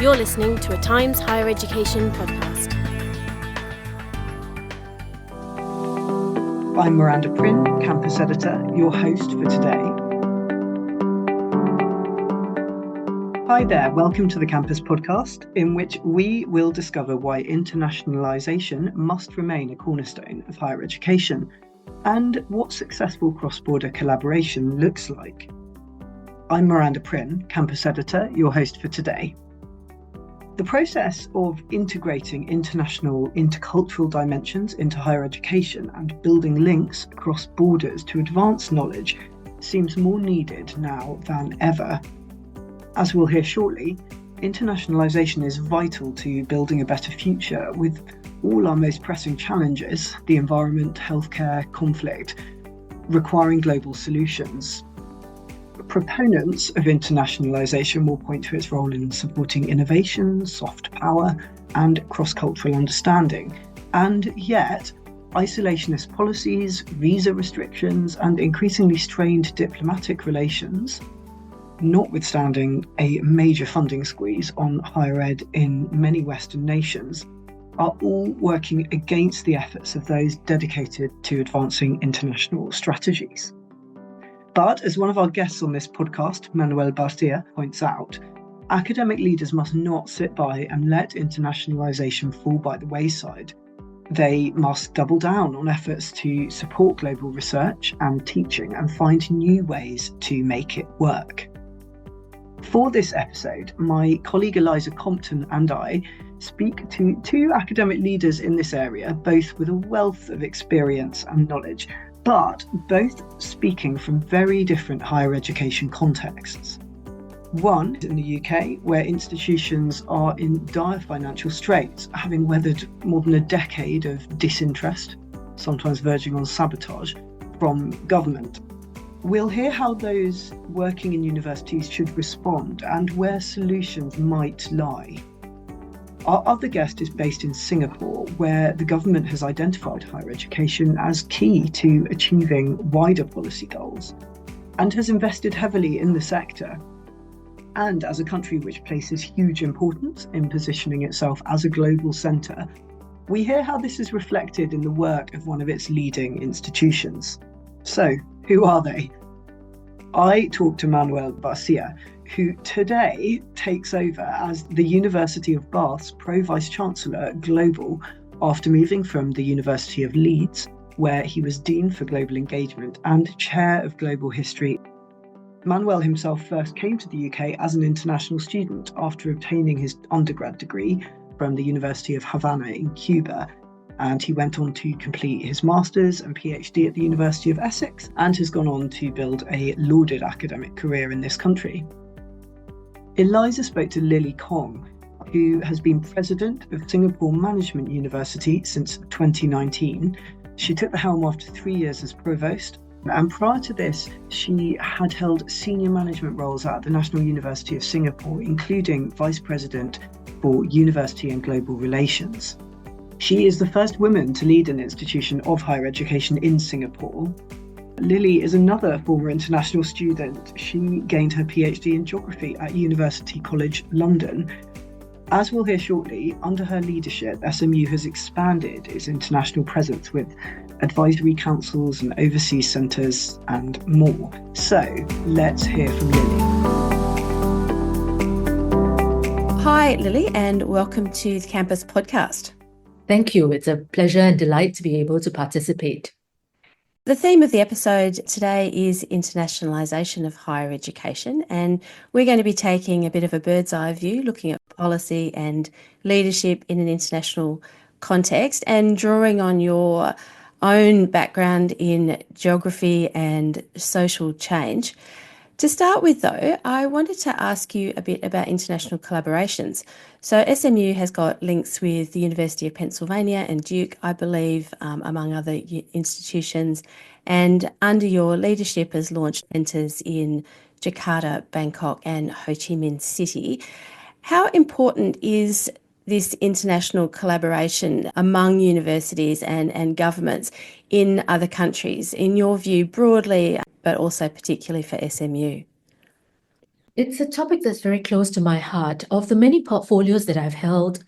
You're listening to a Times Higher Education podcast. I'm Miranda Prynne, campus editor, your host for today. Hi there, welcome to the Campus Podcast, in which we will discover why internationalisation must remain a cornerstone of higher education and what successful cross-border collaboration looks like. I'm Miranda Prynne, campus editor, your host for today. The process of integrating international, intercultural dimensions into higher education and building links across borders to advance knowledge seems more needed now than ever. As we'll hear shortly, internationalisation is vital to building a better future with all our most pressing challenges, the environment, healthcare, conflict, requiring global solutions. Proponents of internationalisation will point to its role in supporting innovation, soft power, and cross-cultural understanding. And yet, isolationist policies, visa restrictions, and increasingly strained diplomatic relations, notwithstanding a major funding squeeze on higher ed in many Western nations, are all working against the efforts of those dedicated to advancing international strategies. But as one of our guests on this podcast, Manuel Barcia, points out, academic leaders must not sit by and let internationalisation fall by the wayside. They must double down on efforts to support global research and teaching and find new ways to make it work. For this episode, my colleague Eliza Compton and I speak to two academic leaders in this area, both with a wealth of experience and knowledge, but both speaking from very different higher education contexts. One in the UK, where institutions are in dire financial straits, having weathered more than a decade of disinterest, sometimes verging on sabotage, from government. We'll hear how those working in universities should respond and where solutions might lie. Our other guest is based in Singapore, where the government has identified higher education as key to achieving wider policy goals and has invested heavily in the sector. And as a country which places huge importance in positioning itself as a global centre, we hear how this is reflected in the work of one of its leading institutions. So, who are they? I talked to Manuel Barcia, who today takes over as the University of Bath's Pro-Vice-Chancellor Global after moving from the University of Leeds, where he was Dean for Global Engagement and Chair of Global History. Manuel himself first came to the UK as an international student after obtaining his undergrad degree from the University of Havana in Cuba, and he went on to complete his master's and PhD at the University of Essex and has gone on to build a lauded academic career in this country. Eliza spoke to Lily Kong, who has been president of Singapore Management University since 2019. She took the helm after 3 years as provost, and prior to this, she had held senior management roles at the National University of Singapore, including vice president for University and Global Relations. She is the first woman to lead an institution of higher education in Singapore. Lily is another former international student. She gained her PhD in geography at University College London. As we'll hear shortly, under her leadership, SMU has expanded its international presence with advisory councils and overseas centres and more. So let's hear from Lily. Hi, Lily, and welcome to the Campus Podcast. Thank you. It's a pleasure and delight to be able to participate. The theme of the episode today is internationalisation of higher education, and we're going to be taking a bit of a bird's eye view, looking at policy and leadership in an international context and drawing on your own background in geography and social change. To start with, though, I wanted to ask you a bit about international collaborations. So SMU has got links with the University of Pennsylvania and Duke, I believe, among other institutions, and under your leadership has launched centres in Jakarta, Bangkok and Ho Chi Minh City. How important is this international collaboration among universities and governments in other countries, in your view broadly, but also particularly for SMU? It's a topic that's very close to my heart. Of the many portfolios that I've held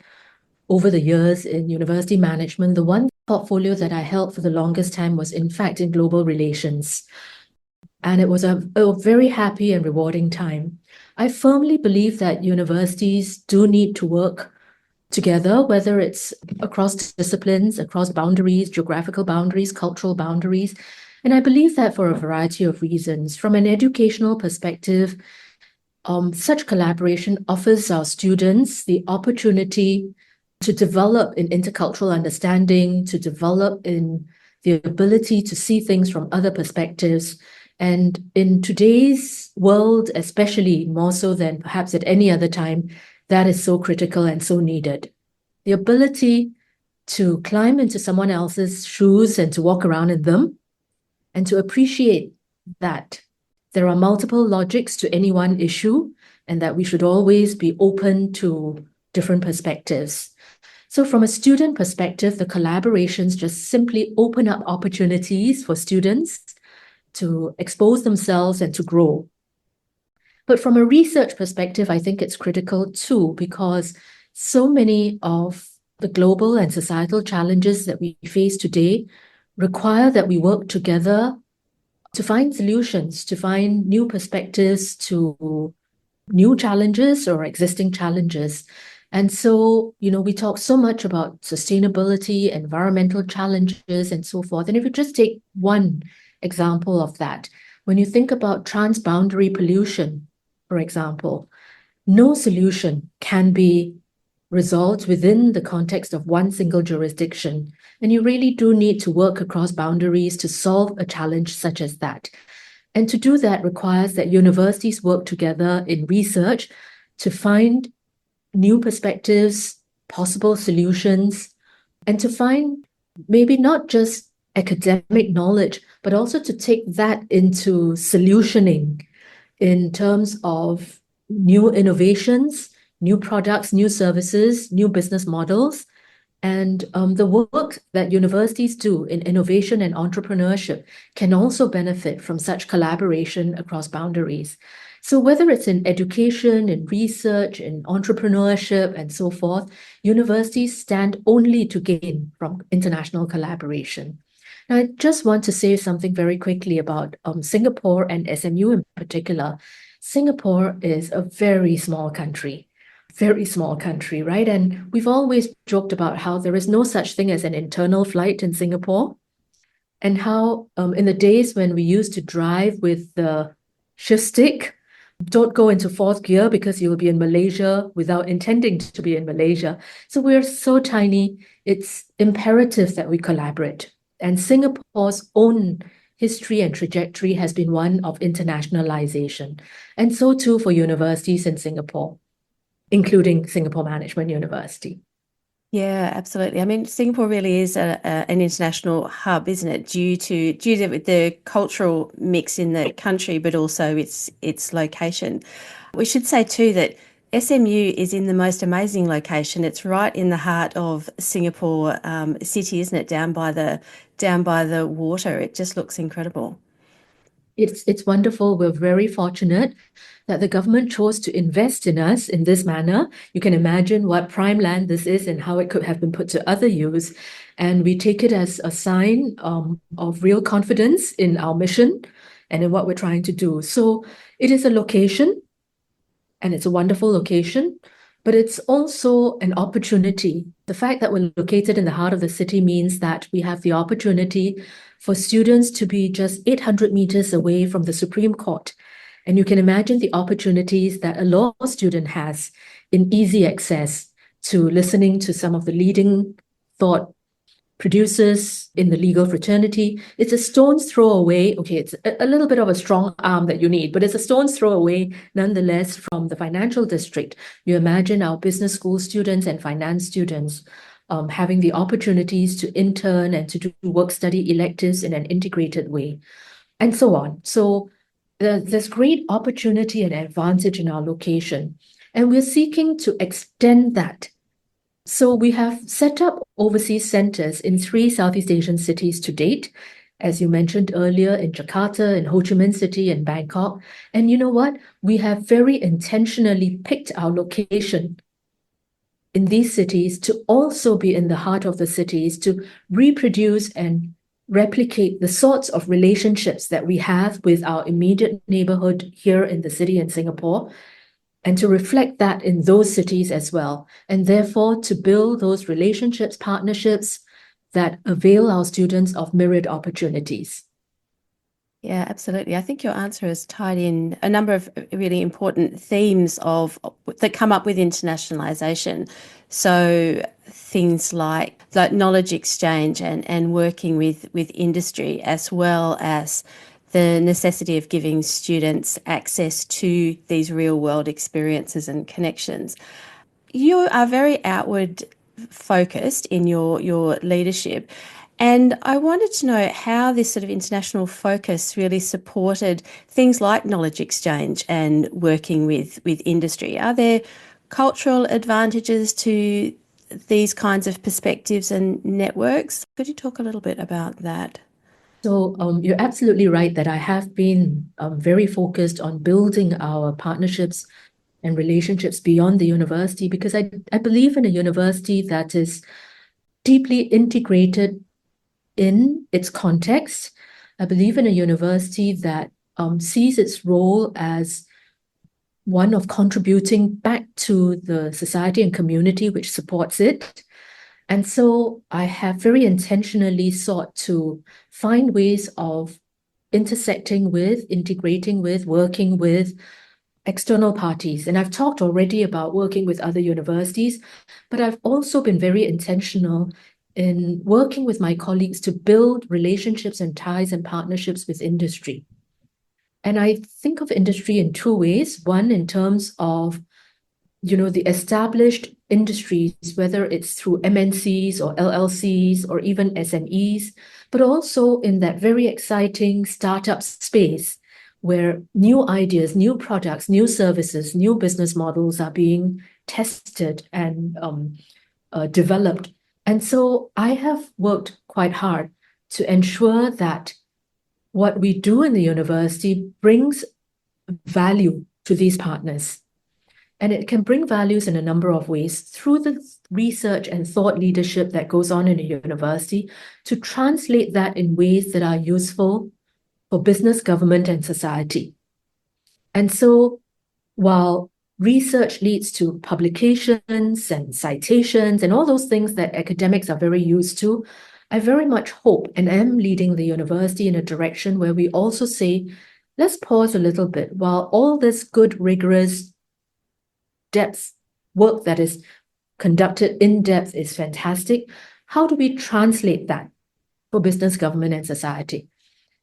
over the years in university management, the one portfolio that I held for the longest time was, in fact, in global relations. And it was a very happy and rewarding time. I firmly believe that universities do need to work together, whether it's across disciplines, across boundaries, geographical boundaries, cultural boundaries. And I believe that for a variety of reasons. From an educational perspective, such collaboration offers our students the opportunity to develop in intercultural understanding, to develop in the ability to see things from other perspectives. And in today's world, especially more so than perhaps at any other time, that is so critical and so needed. The ability to climb into someone else's shoes and to walk around in them and to appreciate that there are multiple logics to any one issue and that we should always be open to different perspectives. So from a student perspective, the collaborations just simply open up opportunities for students to expose themselves and to grow. But from a research perspective, I think it's critical too, because so many of the global and societal challenges that we face today require that we work together to find solutions, to find new perspectives to new challenges or existing challenges. And so, we talk so much about sustainability, environmental challenges, and so forth. And if you just take one example of that, when you think about transboundary pollution, for example, no solution can be resolved within the context of one single jurisdiction. And you really do need to work across boundaries to solve a challenge such as that. And to do that requires that universities work together in research to find new perspectives, possible solutions, and to find maybe not just academic knowledge, but also to take that into solutioning in terms of new innovations, new products, new services, new business models. And the work that universities do in innovation and entrepreneurship can also benefit from such collaboration across boundaries. So whether it's in education, in research, in entrepreneurship, and so forth, universities stand only to gain from international collaboration. Now, I just want to say something very quickly about Singapore and SMU in particular. Singapore is a very small country. Very small country, right? And we've always joked about how there is no such thing as an internal flight in Singapore, and how in the days when we used to drive with the shift stick, don't go into fourth gear because you will be in Malaysia without intending to be in Malaysia. So we're so tiny, it's imperative that we collaborate. And Singapore's own history and trajectory has been one of internationalization. And so too for universities in Singapore, including Singapore Management University. Yeah, absolutely. I mean, Singapore really is an international hub, isn't it? Due to the cultural mix in the country, but also its location. We should say too that SMU is in the most amazing location. It's right in the heart of Singapore city, isn't it? Down by the water. It just looks incredible. It's wonderful. We're very fortunate that the government chose to invest in us in this manner. You can imagine what prime land this is and how it could have been put to other use. And we take it as a sign of real confidence in our mission and in what we're trying to do. So it is a location, and it's a wonderful location, but it's also an opportunity. The fact that we're located in the heart of the city means that we have the opportunity for students to be just 800 meters away from the Supreme Court. And you can imagine the opportunities that a law student has in easy access to listening to some of the leading thought producers in the legal fraternity. It's a stone's throw away. Okay, it's a little bit of a strong arm that you need, but it's a stone's throw away nonetheless from the financial district. You imagine our business school students and finance students having the opportunities to intern and to do work study electives in an integrated way, and so on. So there's great opportunity and advantage in our location, and we're seeking to extend that. So we have set up overseas centers in 3 Southeast Asian cities to date, as you mentioned earlier, in Jakarta, in Ho Chi Minh City, in Bangkok. And you know what? We have very intentionally picked our location in these cities to also be in the heart of the cities, to reproduce and replicate the sorts of relationships that we have with our immediate neighborhood here in the city in Singapore, and to reflect that in those cities as well. And therefore, to build those relationships, partnerships that avail our students of myriad opportunities. Yeah, absolutely. I think your answer has tied in a number of really important themes that come up with internationalization. So things like knowledge exchange and working with industry, as well as the necessity of giving students access to these real world experiences and connections. You are very outward focused in your leadership. And I wanted to know how this sort of international focus really supported things like knowledge exchange and working with industry. Are there cultural advantages to these kinds of perspectives and networks? Could you talk a little bit about that? So you're absolutely right that I have been very focused on building our partnerships and relationships beyond the university, because I believe in a university that is deeply integrated in its context. I believe in a university that sees its role as one of contributing back to the society and community which supports it. And so I have very intentionally sought to find ways of intersecting with, integrating with, working with external parties. And I've talked already about working with other universities, but I've also been very intentional in working with my colleagues to build relationships and ties and partnerships with industry. And I think of industry in two ways. One, in terms of the established industries, whether it's through MNCs or LLCs or even SMEs, but also in that very exciting startup space where new ideas, new products, new services, new business models are being tested and developed. And so I have worked quite hard to ensure that what we do in the university brings value to these partners. And it can bring values in a number of ways through the research and thought leadership that goes on in a university, to translate that in ways that are useful for business, government, and society. And so while research leads to publications and citations and all those things that academics are very used to, I very much hope and am leading the university in a direction where we also say, let's pause a little bit. While all this good, rigorous depth work that is conducted in depth is fantastic, how do we translate that for business, government, and society?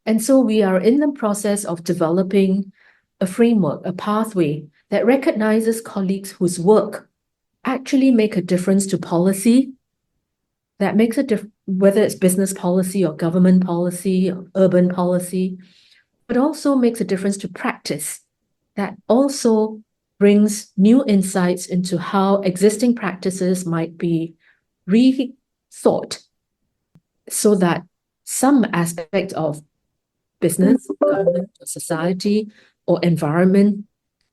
And so we are in the process of developing a framework, a pathway that recognizes colleagues whose work actually make a difference to policy, that makes a difference, whether it's business policy or government policy or urban policy, but also makes a difference to practice, that also brings new insights into how existing practices might be rethought so that some aspect of business, government, or society, or environment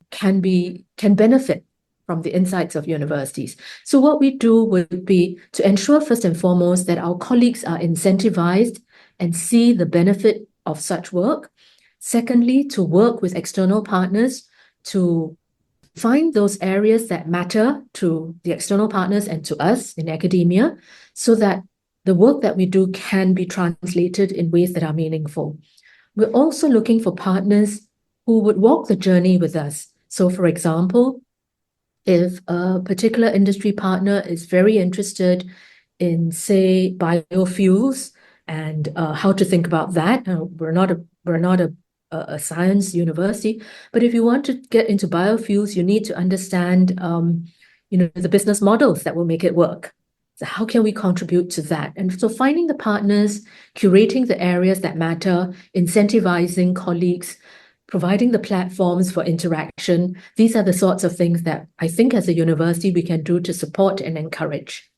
can benefit from the insights of universities. So what we do would be to ensure first and foremost that our colleagues are incentivized and see the benefit of such work. Secondly, to work with external partners to find those areas that matter to the external partners and to us in academia, so that the work that we do can be translated in ways that are meaningful. We're also looking for partners who would walk the journey with us. So, for example, if a particular industry partner is very interested in, say, biofuels and how to think about that, we're not a science university, but if you want to get into biofuels, you need to understand, the business models that will make it work. So how can we contribute to that? And so finding the partners, curating the areas that matter, incentivizing colleagues, providing the platforms for interaction, these are the sorts of things that I think as a university we can do to support and encourage.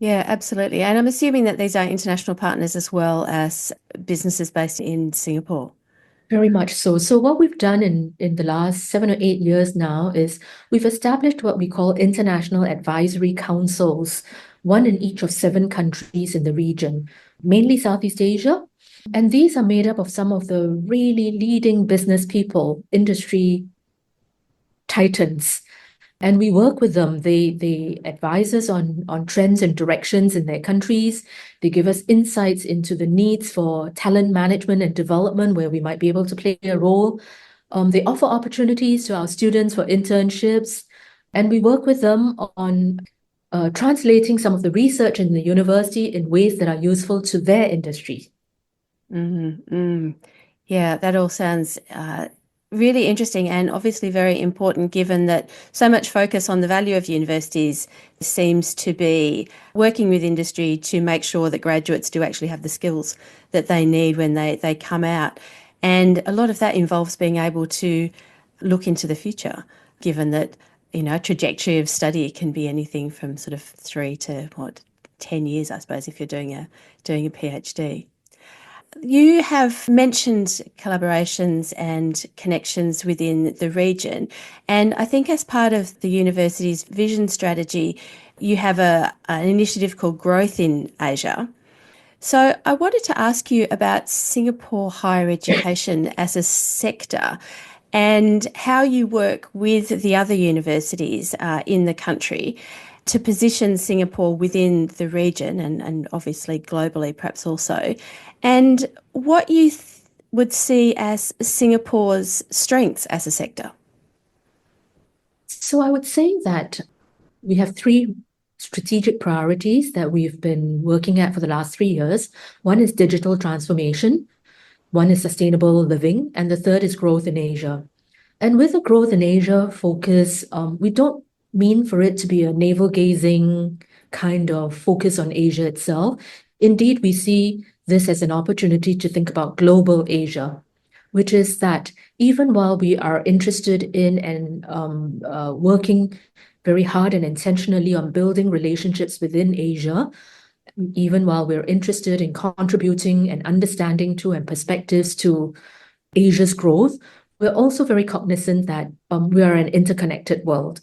Yeah, absolutely. And I'm assuming that these are international partners as well as businesses based in Singapore. Very much so. So what we've done in the last 7 or 8 years now is we've established what we call international advisory councils, one in each of 7 countries in the region, mainly Southeast Asia. And these are made up of some of the really leading business people, industry titans, and we work with them. They advise us on trends and directions in their countries. They give us insights into the needs for talent management and development, where we might be able to play a role. They offer opportunities to our students for internships, and we work with them on translating some of the research in the university in ways that are useful to their industry. Yeah, that all sounds really interesting and obviously very important, given that so much focus on the value of universities seems to be working with industry to make sure that graduates do actually have the skills that they need when they come out. And a lot of that involves being able to look into the future, given that, trajectory of study can be anything from sort of 3 to 10 years, I suppose, if you're doing a PhD. You have mentioned collaborations and connections within the region, and I think as part of the university's vision strategy, you have an initiative called Growth in Asia. So I wanted to ask you about Singapore higher education as a sector and how you work with the other universities in the country to position Singapore within the region and obviously globally, perhaps also, and what you would see as Singapore's strengths as a sector. So I would say that we have 3 strategic priorities that we've been working at for the last 3 years. One is digital transformation, one is sustainable living, and the third is growth in Asia. And with the growth in Asia focus, we don't mean for it to be a navel-gazing kind of focus on Asia itself. Indeed, we see this as an opportunity to think about global Asia, which is that even while we are interested in and working very hard and intentionally on building relationships within Asia, even while we're interested in contributing and understanding to and perspectives to Asia's growth, we're also very cognizant that we are an interconnected world.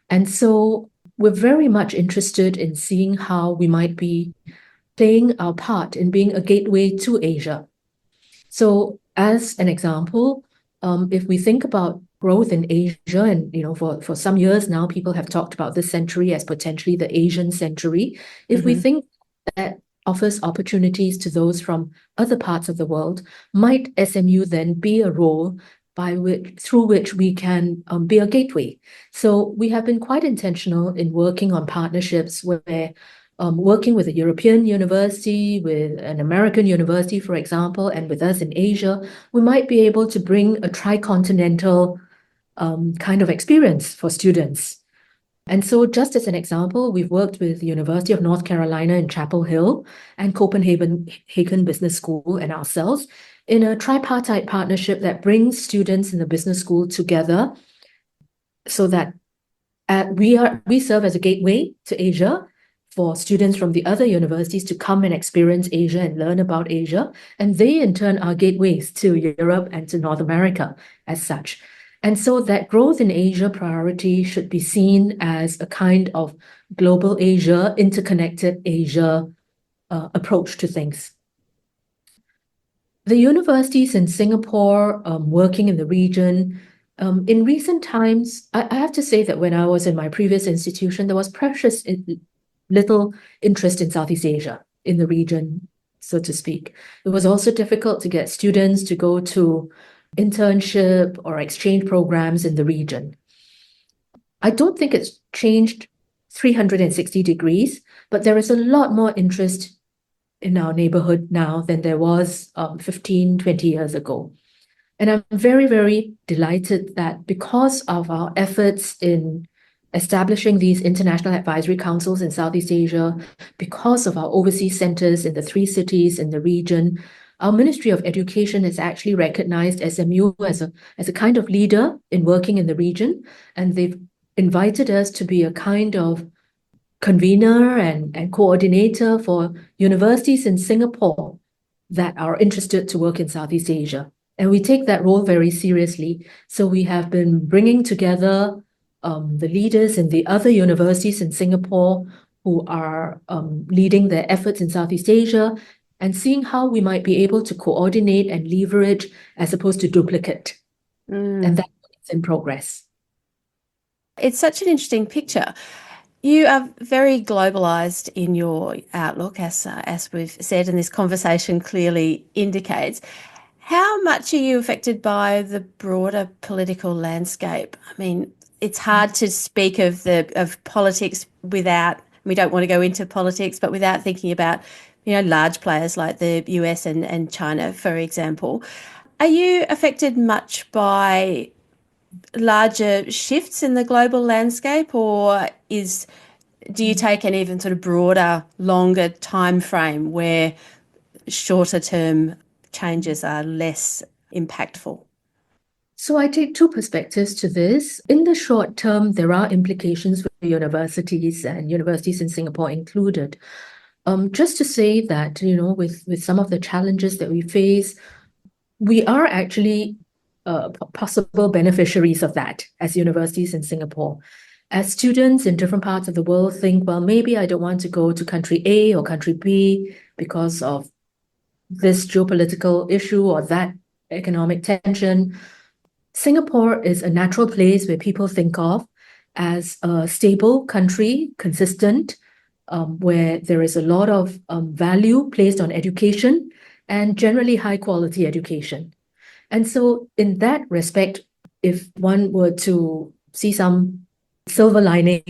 And so we're very much interested in seeing how we might be playing our part in being a gateway to Asia. So as an example, if we think about growth in Asia, and for some years now, people have talked about this century as potentially the Asian century. If we think that offers opportunities to those from other parts of the world, might SMU then be a role through which we can be a gateway? So we have been quite intentional in working on partnerships where working with a European university, with an American university, for example, and with us in Asia, we might be able to bring a tricontinental kind of experience for students. And so just as an example, we've worked with the University of North Carolina in Chapel Hill and Copenhagen Business School and ourselves in a tripartite partnership that brings students in the business school together so that we serve as a gateway to Asia for students from the other universities to come and experience Asia and learn about Asia. And they in turn are gateways to Europe and to North America as such. And so that growth in Asia priority should be seen as a kind of global Asia, interconnected Asia approach to things. The universities in Singapore working in the region, in recent times, I have to say that when I was in my previous institution, there was precious little interest in Southeast Asia, in the region, so to speak. It was also difficult to get students to go to internship or exchange programs in the region. I don't think it's changed 360 degrees, but there is a lot more interest in our neighborhood now than there was 15, 20 years ago. And I'm very, very delighted that because of our efforts in establishing these international advisory councils in Southeast Asia, because of our overseas centers in the 3 cities in the region, our Ministry of Education has actually recognized SMU as a kind of leader in working in the region, and they've invited us to be a kind of convener and coordinator for universities in Singapore that are interested to work in Southeast Asia. And we take that role very seriously. So we have been bringing together the leaders in the other universities in Singapore who are leading their efforts in Southeast Asia and seeing how we might be able to coordinate and leverage as opposed to duplicate. And that's in progress. It's such an interesting picture. You are very globalised in your outlook, as we've said, and this conversation clearly indicates. How much are you affected by the broader political landscape? I mean, it's hard to speak of politics without, we don't want to go into politics, but without thinking about, large players like the US and China, for example. Are you affected much by larger shifts in the global landscape, or do you take an even sort of broader, longer time frame where shorter term changes are less impactful? So I take two perspectives to this. In the short term, there are implications for universities and universities in Singapore included. Just to say that, with some of the challenges that we face, we are actually possible beneficiaries of that as universities in Singapore. As students in different parts of the world think, well, maybe I don't want to go to country A or country B because of this geopolitical issue or that economic tension. Singapore is a natural place where people think of as a stable country, consistent, where there is a lot of value placed on education and generally high quality education. And so in that respect, if one were to see some silver lining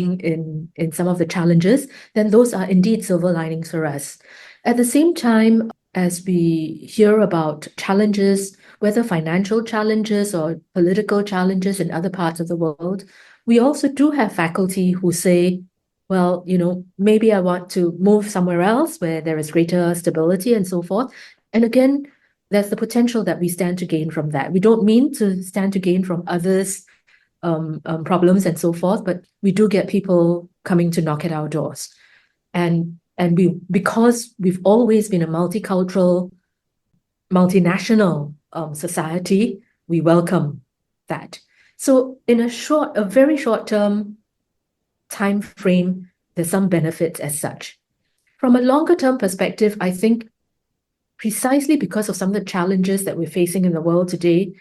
in some of the challenges, then those are indeed silver linings for us. At the same time, as we hear about challenges, whether financial challenges or political challenges in other parts of the world, we also do have faculty who say, well, maybe I want to move somewhere else where there is greater stability and so forth. And again, there's the potential that we stand to gain from that. We don't mean to stand to gain from others' problems and so forth, but we do get people coming to knock at our doors. And because we've always been a multicultural, multinational society, we welcome that. So in a very short term time frame, there's some benefits as such. From a longer term perspective, I think precisely because of some of the challenges that we're facing in the world today,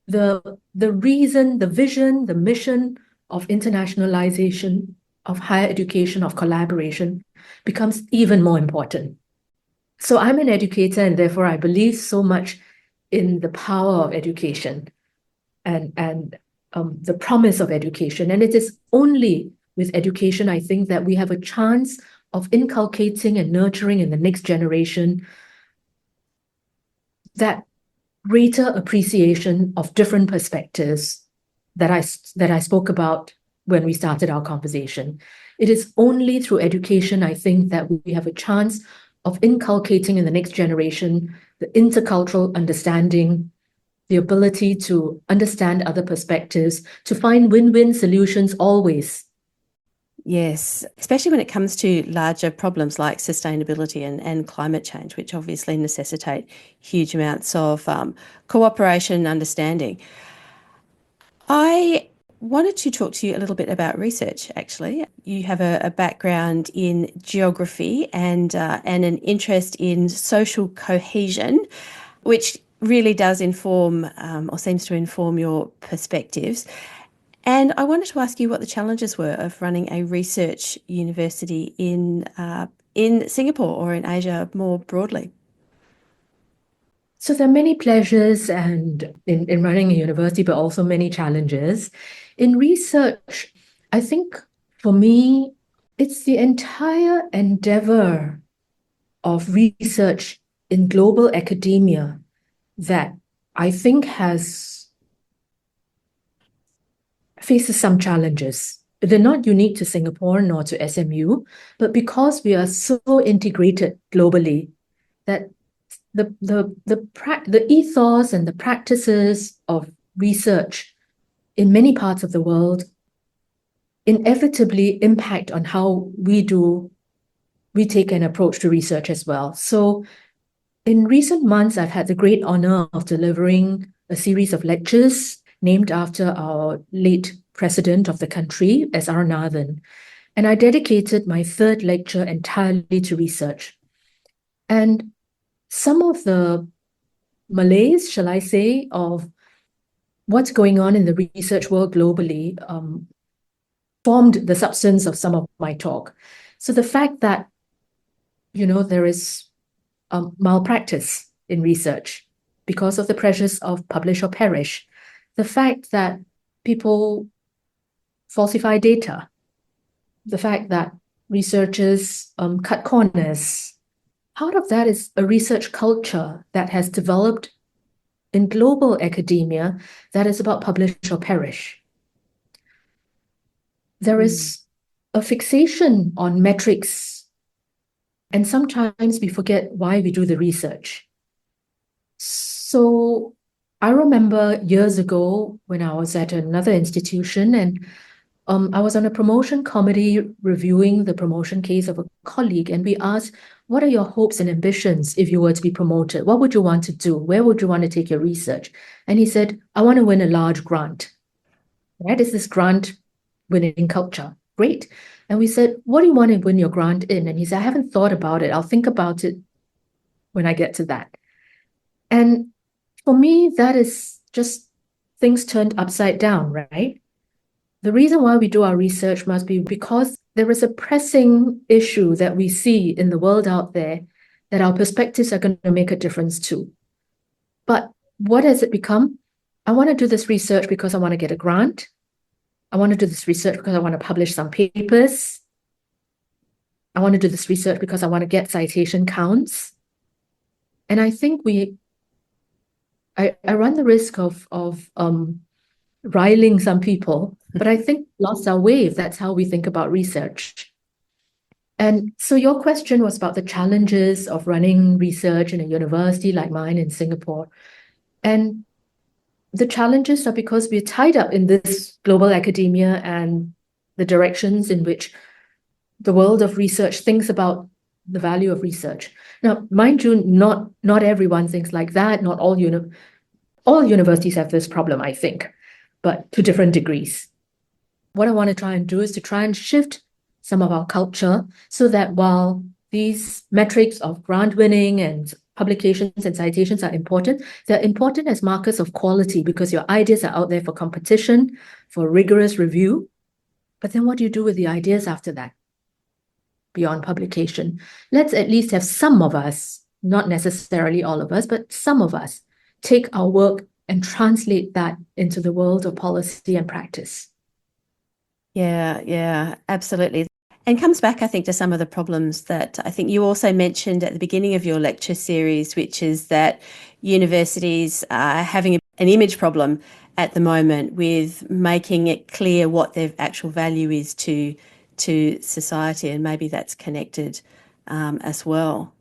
the reason, the vision, the mission of internationalization, of higher education, of collaboration becomes even more important. So I'm an educator, and therefore I believe so much in the power of education and the promise of education. And it is only with education, I think, that we have a chance of inculcating and nurturing in the next generation that greater appreciation of different perspectives that I spoke about when we started our conversation. It is only through education, I think, that we have a chance of inculcating in the next generation the intercultural understanding, the ability to understand other perspectives, to find win-win solutions always. Yes, especially when it comes to larger problems like sustainability and climate change, which obviously necessitate huge amounts of cooperation and understanding. I wanted to talk to you a little bit about research, actually. You have a background in geography and an interest in social cohesion, which really does inform or seems to inform your perspectives. And I wanted to ask you what the challenges were of running a research university in Singapore or in Asia more broadly. So there are many pleasures and in running a university, but also many challenges. In research, I think for me, it's the entire endeavor of research in global academia that I think faces some challenges. They're not unique to Singapore nor to SMU, but because we are so integrated globally, that the ethos and the practices of research in many parts of the world inevitably impact on how we take an approach to research as well. So in recent months, I've had the great honor of delivering a series of lectures named after our late president of the country, S.R. Nathan. And I dedicated my third lecture entirely to research. And some of the malaise, shall I say, of what's going on in the research world globally formed the substance of some of my talk. So the fact that, there is malpractice in research because of the pressures of publish or perish, the fact that people falsify data, the fact that researchers cut corners, part of that is a research culture that has developed in global academia that is about publish or perish. There is a fixation on metrics, and sometimes we forget why we do the research. So I remember years ago when I was at another institution, and I was on a promotion committee reviewing the promotion case of a colleague, and we asked, what are your hopes and ambitions if you were to be promoted? What would you want to do? Where would you want to take your research? And he said, I want to win a large grant. Right? Is this grant winning culture? Great. And we said, what do you want to win your grant in? And he said, I haven't thought about it. I'll think about it when I get to that. And for me, that is just things turned upside down, right? The reason why we do our research must be because there is a pressing issue that we see in the world out there that our perspectives are going to make a difference to. But what has it become? I want to do this research because I want to get a grant. I want to do this research because I want to publish some papers. I want to do this research because I want to get citation counts. And I think I run the risk of riling some people, but I think we lost our way if that's how we think about research. And so your question was about the challenges of running research in a university like mine in Singapore. And the challenges are because we're tied up in this global academia and the directions in which the world of research thinks about the value of research. Now, mind you, not everyone thinks like that. Not all universities have this problem, I think, but to different degrees. What I want to try and do is to try and shift some of our culture so that while these metrics of grant winning and publications and citations are important, they're important as markers of quality because your ideas are out there for competition, for rigorous review. But then what do you do with the ideas after that? Beyond publication, let's at least have some of us, not necessarily all of us, but some of us, take our work and translate that into the world of policy and practice. Yeah, absolutely. And comes back, I think, to some of the problems that I think you also mentioned at the beginning of your lecture series, which is that universities are having an image problem at the moment with making it clear what their actual value is to society, and maybe that's connected as well.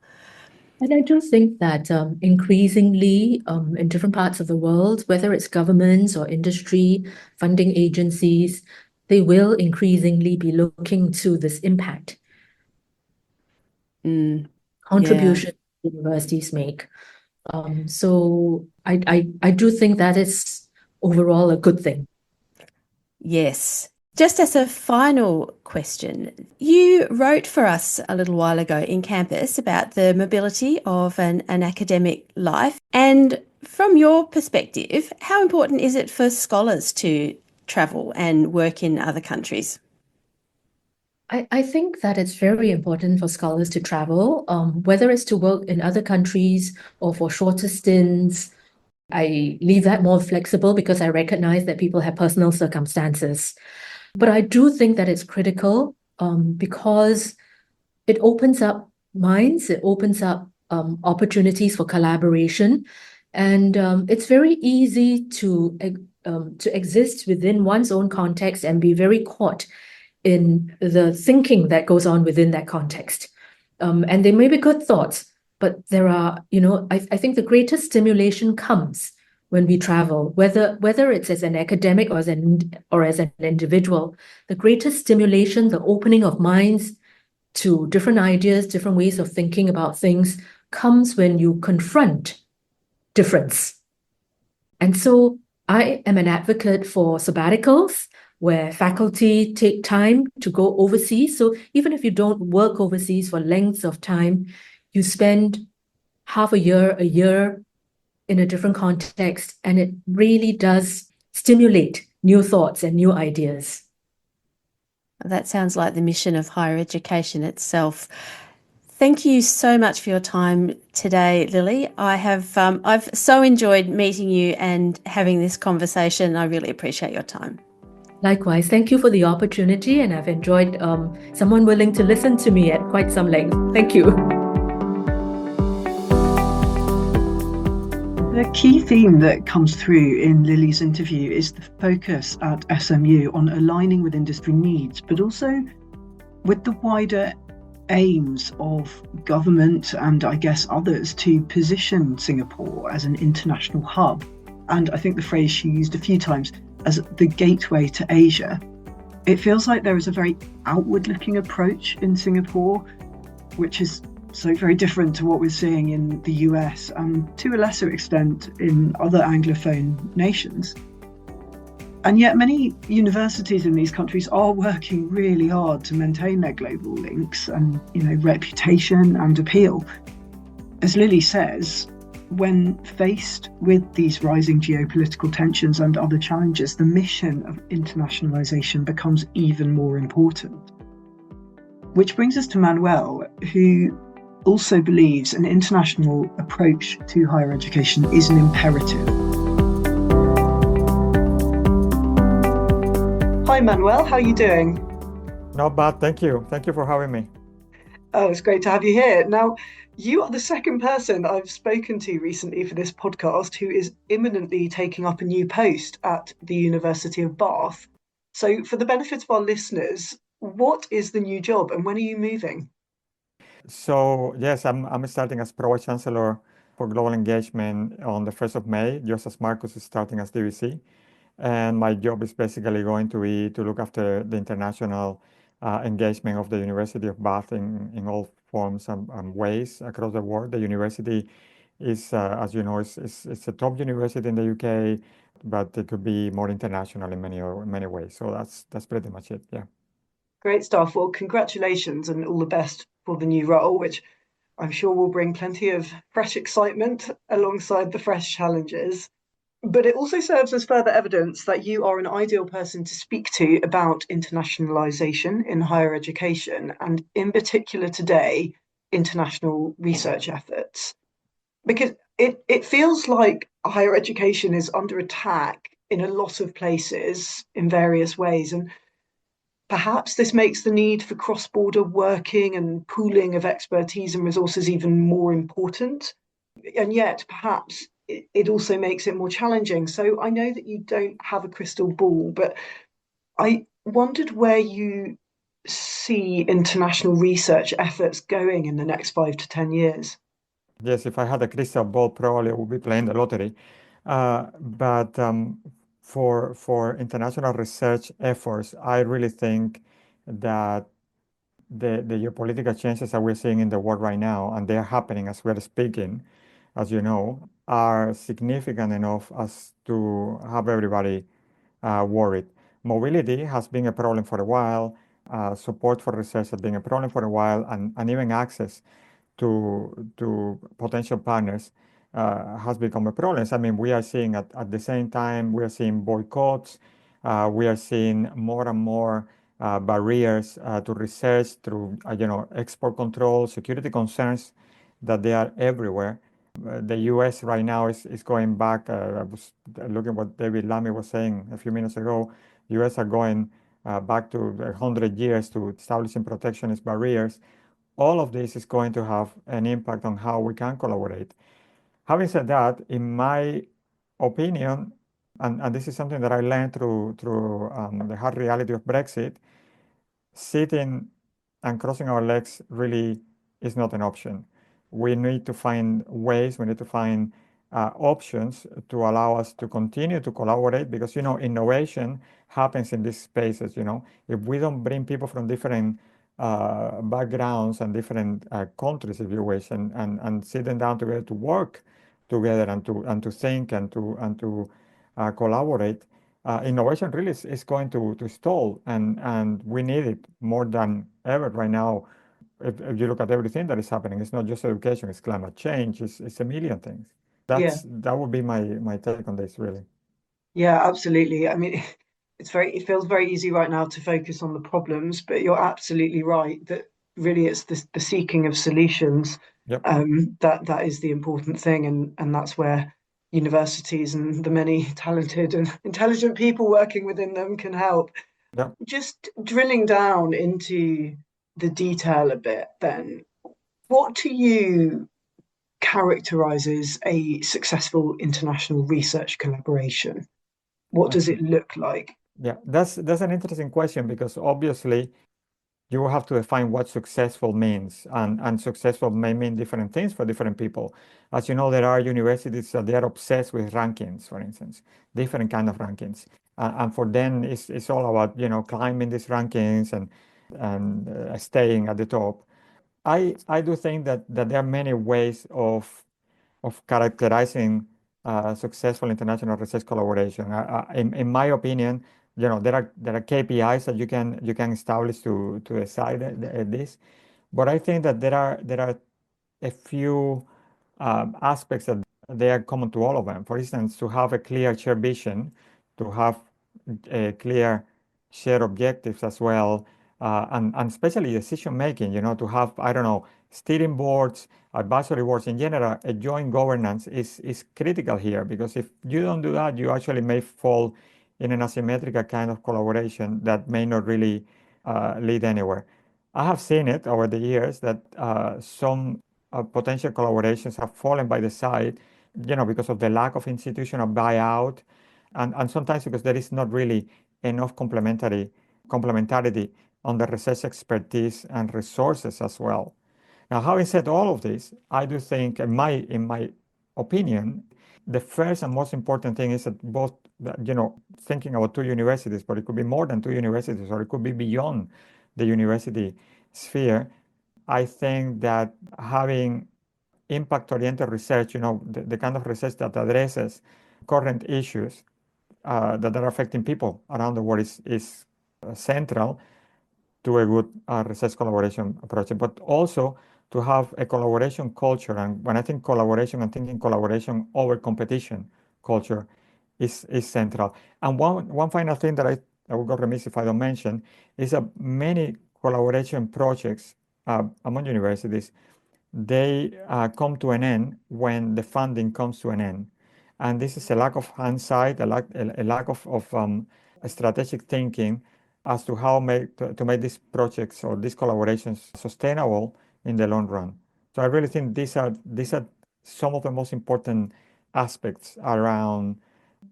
And I do think that increasingly in different parts of the world, whether it's governments or industry, funding agencies, they will increasingly be looking to this impact contribution universities make. So I do think that is overall a good thing. Yes. Just as a final question, you wrote for us a little while ago in Campus about the mobility of an academic life. And from your perspective, how important is it for scholars to travel and work in other countries? I think that it's very important for scholars to travel, whether it's to work in other countries or for shorter stints. I leave that more flexible because I recognize that people have personal circumstances. But I do think that it's critical because it opens up minds, it opens up opportunities for collaboration, and it's very easy to exist within one's own context and be very caught in the thinking that goes on within that context. And they may be good thoughts, but there are, I think the greatest stimulation comes when we travel, whether it's as an academic or as an individual. The greatest stimulation, the opening of minds to different ideas, different ways of thinking about things, comes when you confront difference. And so I am an advocate for sabbaticals, where faculty take time to go overseas. So even if you don't work overseas for lengths of time, you spend half a year in a different context, and it really does stimulate new thoughts and new ideas. That sounds like the mission of higher education itself. Thank you so much for your time today, Lily. I've so enjoyed meeting you and having this conversation. I really appreciate your time. Likewise, thank you for the opportunity, and I've enjoyed someone willing to listen to me at quite some length. Thank you. The key theme that comes through in Lily's interview is the focus at SMU on aligning with industry needs, but also with the wider aims of government and I guess others to position Singapore as an international hub. And I think the phrase she used a few times as the gateway to Asia. It feels like there is a very outward-looking approach in Singapore, which is so very different to what we're seeing in the US and to a lesser extent in other Anglophone nations. And yet many universities in these countries are working really hard to maintain their global links and, reputation and appeal. As Lily says, when faced with these rising geopolitical tensions and other challenges, the mission of internationalisation becomes even more important. Which brings us to Manuel, who also believes an international approach to higher education is an imperative. Hi Manuel, how are you doing? Not bad, thank you. Thank you for having me. Oh, it's great to have you here. Now, you are the second person I've spoken to recently for this podcast who is imminently taking up a new post at the University of Bath. So for the benefit of our listeners, what is the new job and when are you moving? So yes, I'm starting as vice-chancellor for global engagement on the 1st of May, just as Marcus is starting as DVC. And my job is basically going to be to look after the international engagement of the University of Bath in all forms and ways across the world. The university is, as you know, it's a top university in the UK, but it could be more international in many ways. So that's pretty much it. Yeah. Great stuff. Well, congratulations and all the best for the new role, which I'm sure will bring plenty of fresh excitement alongside the fresh challenges. But it also serves as further evidence that you are an ideal person to speak to about internationalisation in higher education, and in particular today, international research efforts. Because it feels like higher education is under attack in a lot of places in various ways. And perhaps this makes the need for cross-border working and pooling of expertise and resources even more important. And yet, perhaps it also makes it more challenging. So I know that you don't have a crystal ball, but I wondered where you see international research efforts going in the next 5 to 10 years. Yes, if I had a crystal ball, probably I would be playing the lottery. But for international research efforts, I really think that the geopolitical changes that we're seeing in the world right now, and they are happening as we're speaking, as you know, are significant enough as to have everybody worried. Mobility has been a problem for a while. Support for research has been a problem for a while, and even access to potential partners has become a problem. I mean, we are seeing at the same time, we are seeing boycotts, we are seeing more and more barriers to research through, export control, security concerns, that they are everywhere. The US right now is going back. I was looking at what David Lammy was saying a few minutes ago. US are going back to 100 years to establishing protectionist barriers. All of this is going to have an impact on how we can collaborate. Having said that, in my opinion, and this is something that I learned through the hard reality of Brexit, sitting and crossing our legs really is not an option. We need to find ways, we need to find options to allow us to continue to collaborate, because innovation happens in these spaces. If we don't bring people from different backgrounds and different countries, if you wish, and sit them down together to work together and to think and to collaborate, innovation really is going to stall, and we need it more than ever right now. If you look at everything that is happening, it's not just education, it's climate change, it's a million things. Yeah, That would be my take on this, really. yeah, absolutely. I mean, it feels very easy right now to focus on the problems, but you're absolutely right that really it's the seeking of solutions, Yep, that is the important thing, and that's where universities and the many talented and intelligent people working within them can help. yep. Just drilling down into the detail a bit, then, what to you characterizes a successful international research collaboration? What does Okay. it look like? Yeah, that's an interesting question, because obviously you have to define what successful means, and successful may mean different things for different people. As you know, there are universities that they are obsessed with rankings, for instance, different kind of rankings, and for them it's all about climbing these rankings and staying at the top. I do think that there are many ways of characterizing successful international research collaboration. In my opinion, there are KPIs that you can establish to decide this, but I think that there are a few aspects that they are common to all of them. For instance, to have a clear shared vision, to have a clear shared objectives as well, and especially decision making. To have, I don't know, steering boards, advisory boards in general. A joint governance is critical here, because if you don't do that, you actually may fall in an asymmetrical kind of collaboration that may not really lead anywhere. I have seen it over the years that some potential collaborations have fallen by the side, because of the lack of institutional buyout, and sometimes because there is not really enough complementarity on the research expertise and resources as well. Now, having said all of this, I do think, in my opinion, the first and most important thing is that both, thinking about two universities, but it could be more than two universities, or it could be beyond the university sphere. I think that having impact-oriented research, the kind of research that addresses current issues that are affecting people around the world is central to a good research collaboration project, but also to have a collaboration culture. And when I think collaboration, I'm thinking collaboration over competition culture is central. And one final thing that I would go remiss if I don't mention is that many collaboration projects among universities, they come to an end when the funding comes to an end. And this is a lack of hindsight, a lack of strategic thinking as to how to make these projects or these collaborations sustainable in the long run. So I really think these are some of the most important aspects around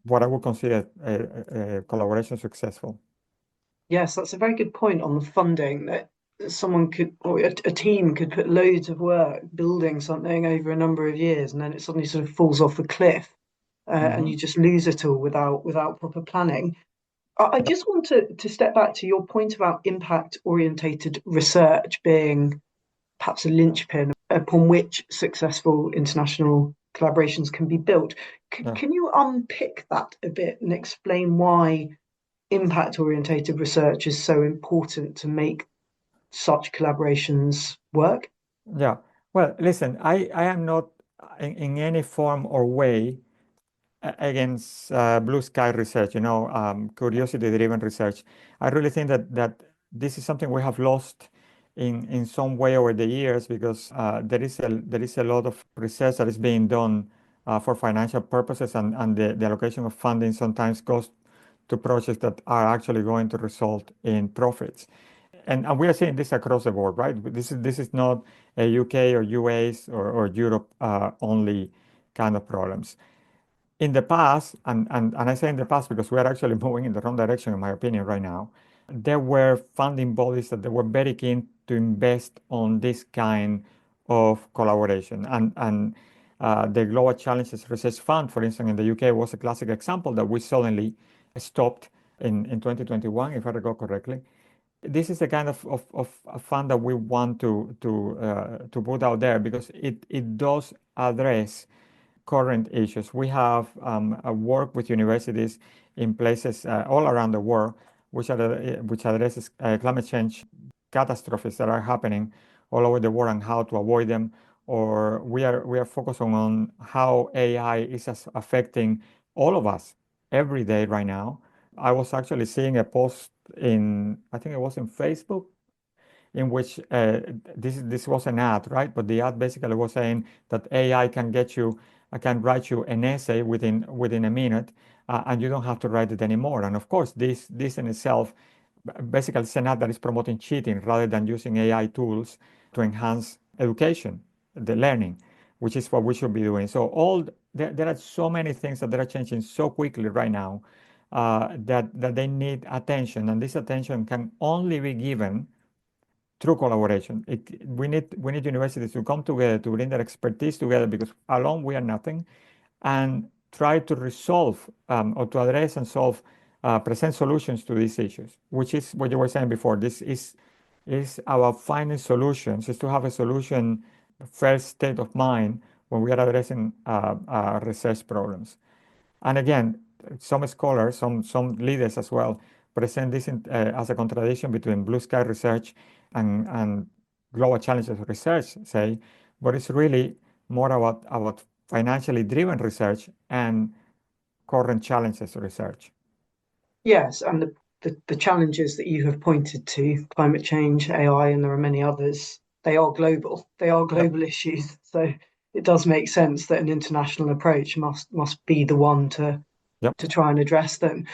what I would consider a collaboration successful. Yes, that's a very good point on the funding, that someone could, or a team could put loads of work building something over a number of years, and then it suddenly sort of falls off a cliff, and Hmm. you just lose it all without proper planning. I just want to step back to your point about impact orientated research being perhaps a linchpin upon which successful international collaborations can be built. Yeah. Can you unpick that a bit and explain why impact orientated research is so important to make such collaborations work? Yeah. Well, listen, I am not in any form or way against blue sky research, curiosity-driven research. I really think that this is something we have lost in some way over the years, because there is a lot of research that is being done for financial purposes, and the allocation of funding sometimes goes to projects that are actually going to result in profits. And we are seeing this across the board, right? This is not a UK or US or Europe only kind of problems. In the past, and I say in the past because we are actually moving in the wrong direction, in my opinion, right now, there were funding bodies that they were very keen to invest on this kind of collaboration. And The Global Challenges Research Fund, for instance, in the UK was a classic example that we suddenly stopped in 2021, if I recall correctly. This is the kind of a fund that we want to put out there because it does address current issues. We have a work with universities in places all around the world, which addresses climate change catastrophes that are happening all over the world and how to avoid them. Or we are focusing on how AI is affecting all of us every day right now. I was actually seeing a post I think it was in Facebook, in which this was an ad, right? But the ad basically was saying that AI can write you an essay within a minute, and you don't have to write it anymore. And of course, this in itself basically is an ad that is promoting cheating rather than using AI tools to enhance education, the learning, which is what we should be doing. So there are so many things that are changing so quickly right now that they need attention, and this attention can only be given through collaboration. We need universities to come together to bring their expertise together because alone we are nothing, and try to resolve or to address and solve, present solutions to these issues, which is what you were saying before. This is our finding solutions, is to have a solution first state of mind when we are addressing research problems. And again, some scholars, some leaders as well, present this as a contradiction between blue sky research and global challenges research, say, but it's really more about financially driven research and current challenges research. Yes, and the challenges that you have pointed to, climate change, AI, and there are many others, they are global. They are Yep. global issues. So it does make sense that an international approach must be the one to Yep. try and address them.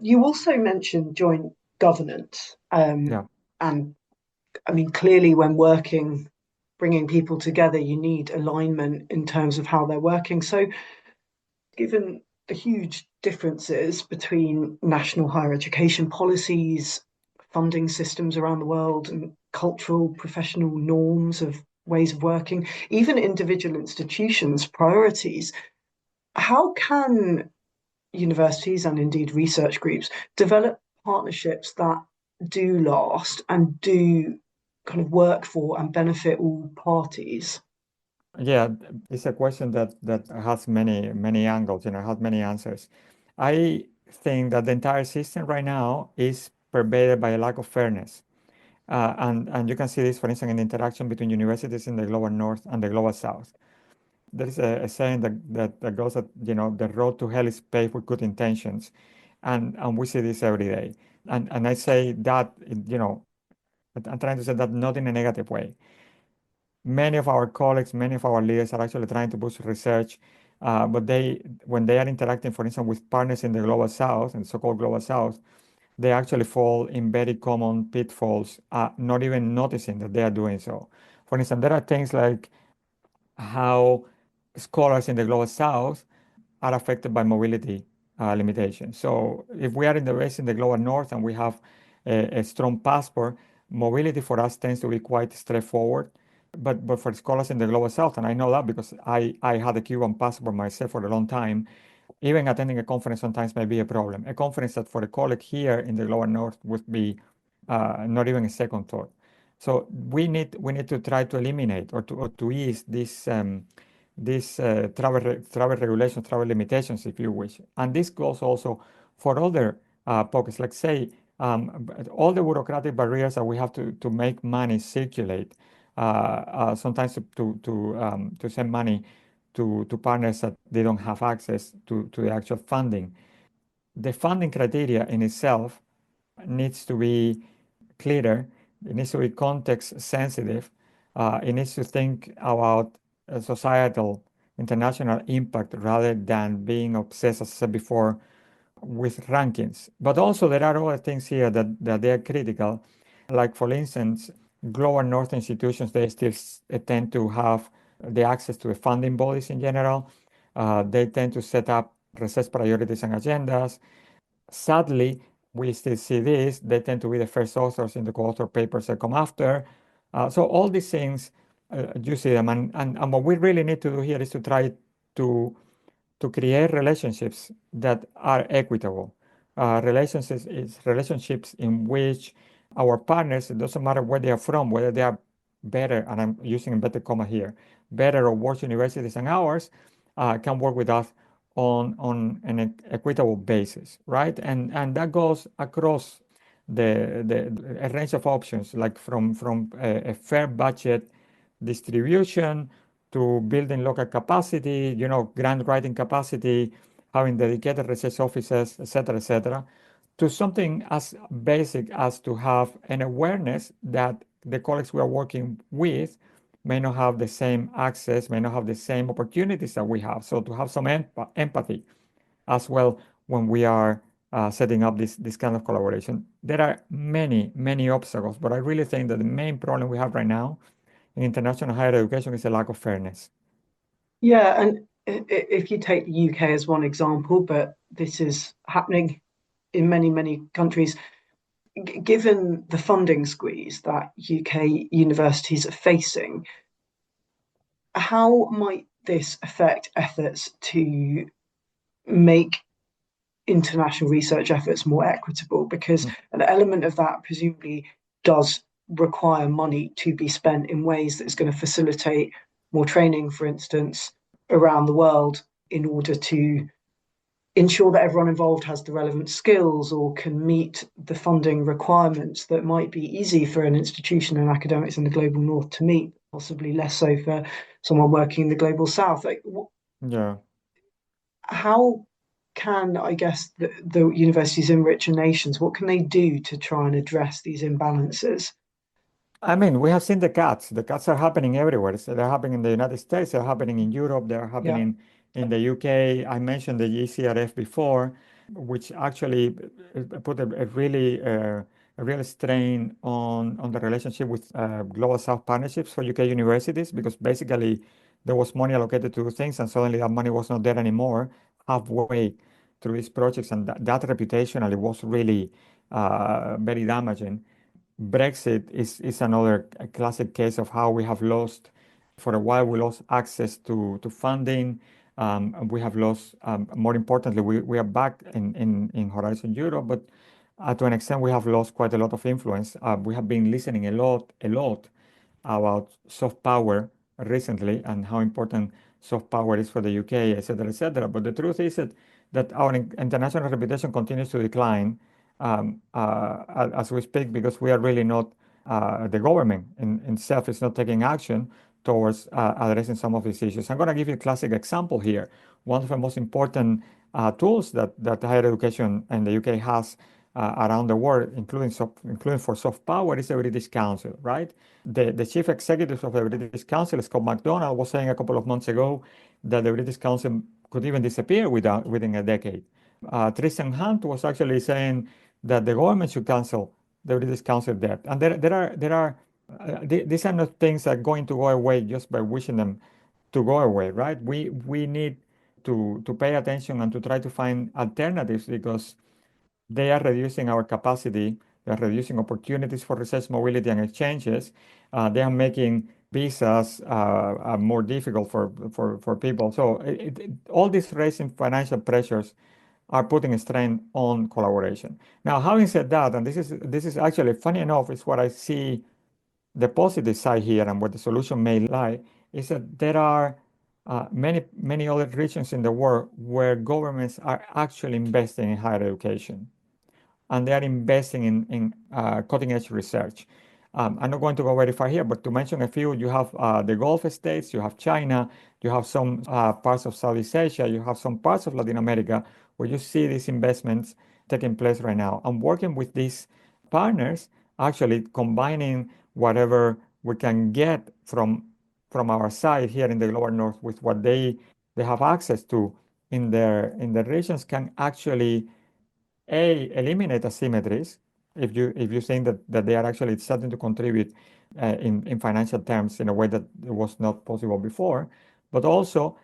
You also mentioned joint governance. Yeah. And I mean, clearly when working, bringing people together, you need alignment in terms of how they're working. So given the huge differences between national higher education policies, funding systems around the world, and cultural, professional norms of ways of working, even individual institutions' priorities, how can universities and indeed research groups develop partnerships that do last and do kind of work for and benefit all parties? Yeah, it's a question that has many angles, has many answers. I think that the entire system right now is pervaded by a lack of fairness. And you can see this, for instance, in the interaction between universities in the global north and the global south. There is a saying that goes that, the road to hell is paved with good intentions. And we see this every day. And I say that, I'm trying to say that not in a negative way. Many of our colleagues, many of our leaders are actually trying to boost research, but when they are interacting, for instance, with partners in the global south and so-called global south, they actually fall in very common pitfalls, not even noticing that they are doing so. For instance, there are things like how scholars in the global south are affected by mobility limitations. So if we are in the race in the global north and we have a strong passport, mobility for us tends to be quite straightforward. But for scholars in the global south, and I know that because I had a Cuban passport myself for a long time, even attending a conference sometimes may be a problem. A conference that for a colleague here in the global north would be not even a second thought. So we need to try to eliminate or to ease these travel regulations, travel limitations, if you wish. And this goes also for other pockets, like say all the bureaucratic barriers that we have to make money circulate. Sometimes to send money to partners that they don't have access to the actual funding. The funding criteria in itself needs to be clearer. It needs to be context sensitive. It needs to think about societal, international impact rather than being obsessed, as I said before, with rankings. But also there are other things here that they are critical. Like for instance, global north institutions, they still tend to have the access to the funding bodies in general. They tend to set up research priorities and agendas. Sadly, we still see this. They tend to be the first authors in the co-author papers that come after. So all these things you see them. And what we really need to do here is to try to to create relationships that are equitable. Relationships in which our partners, it doesn't matter where they are from, whether they are better, and I'm using inverted comma here, better or worse universities than ours, can work with us on an equitable basis, right? And that goes across a range of options, like from a fair budget distribution to building local capacity, grant writing capacity, having dedicated research offices, et cetera, to something as basic as to have an awareness that the colleagues we are working with may not have the same access, may not have the same opportunities that we have. So to have some empathy as well when we are setting up this kind of collaboration. There are many, many obstacles, but I really think that the main problem we have right now in international higher education is a lack of fairness. Yeah, and if you take the UK as one example, but this is happening in many, many countries, given the funding squeeze that UK universities are facing, how might this affect efforts to make international research efforts more equitable? Because an element of that presumably does require money to be spent in ways that's going to facilitate more training, for instance, around the world in order to ensure that everyone involved has the relevant skills or can meet the funding requirements that might be easy for an institution and academics in the global north to meet, possibly less so for someone working in the global south. Yeah. How can, I guess, the universities in richer nations, what can they do to try and address these imbalances? I mean, we have seen the cuts. The cuts are happening everywhere. So they're happening in the United States, they're happening in Europe, they're Yeah. happening in the UK. I mentioned the ECRF before, which actually put a real strain on the relationship with Global South partnerships for UK universities, because basically there was money allocated to things, and suddenly that money was not there anymore halfway through these projects, and that reputationally was really very damaging. Brexit is another classic case of how we have lost, for a while, we lost access to funding. And we have lost, more importantly, we are back in Horizon Europe, but to an extent, we have lost quite a lot of influence. We have been listening a lot about soft power recently and how important soft power is for the UK, et cetera, et cetera. But the truth is that our international reputation continues to decline as we speak, because we are really not, the government in itself is not taking action towards addressing some of these issues. I'm going to give you a classic example here. One of the most important tools that higher education in the UK has around the world, including for soft power, is the British Council, right? The chief executive of the British Council, Scott MacDonald, was saying a couple of months ago that the British Council could even disappear within a decade. Tristan Hunt was actually saying that the government should cancel the British Council debt. And these are not things that are going to go away just by wishing them to go away, right? We need to pay attention and to try to find alternatives, because they are reducing our capacity, they are reducing opportunities for research mobility and exchanges. They are making visas more difficult for people. So all these raising financial pressures are putting a strain on collaboration. Now, having said that, and this is actually funny enough, is what I see the positive side here, and where the solution may lie, is that there are many other regions in the world where governments are actually investing in higher education, and they are investing in cutting edge research. I'm not going to go very far here, but to mention a few, you have the Gulf states, you have China, you have some parts of Southeast Asia, you have some parts of Latin America where you see these investments taking place right now. And working with these partners, actually combining whatever we can get from our side here in the global north with what they have access to in their regions, can actually eliminate asymmetries if you think that they are actually starting to contribute in financial terms in a way that was not possible before, but also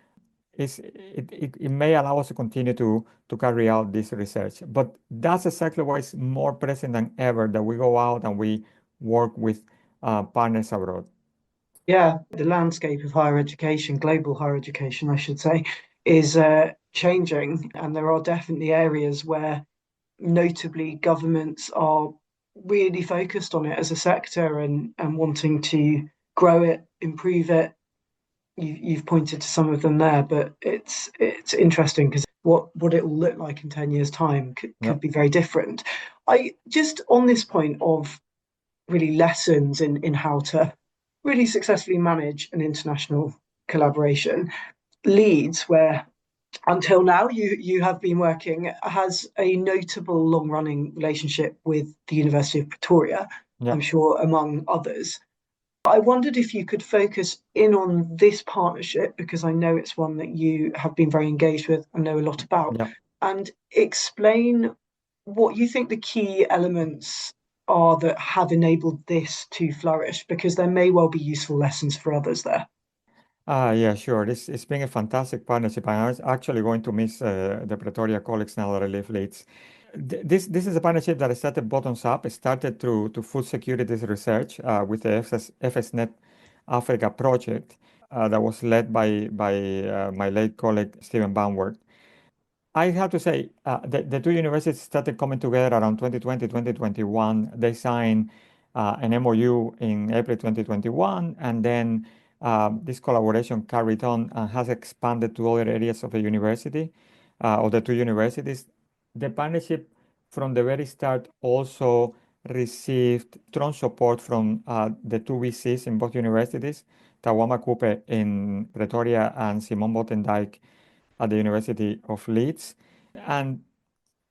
it may allow us to continue to carry out this research. But that's exactly why it's more present than ever that we go out and we work with partners abroad. Yeah, the landscape of higher education, global higher education, I should say, is changing. And there are definitely areas where notably governments are really focused on it as a sector and wanting to grow it, improve it. You've pointed to some of them there, but it's interesting because what it will look like in 10 years' time could Yep. be very different. I just on this point of really lessons in how to really successfully manage an international collaboration. Leeds, where until now you have been working, has a notable long running relationship with the University of Pretoria, I'm Yep. sure, among others. I wondered if you could focus in on this partnership because I know it's one that you have been very engaged with and know a lot about, Yep. and explain what you think the key elements are that have enabled this to flourish, because there may well be useful lessons for others there. Yeah, sure. It's been a fantastic partnership. I was actually going to miss the Pretoria colleagues now that I leave Leeds. This is a partnership that started bottoms up. It started through to food security research with the FSNet Africa project that was led by my late colleague Stephen Banward. I have to say, the two universities started coming together around 2020, 2021. They signed an MOU in April 2021, and then this collaboration carried on and has expanded to other areas of the university, of the two universities. The partnership from the very start also received strong support from the two VCs in both universities, Tawama Coupe in Pretoria and Simon Botendijk at the University of Leeds. And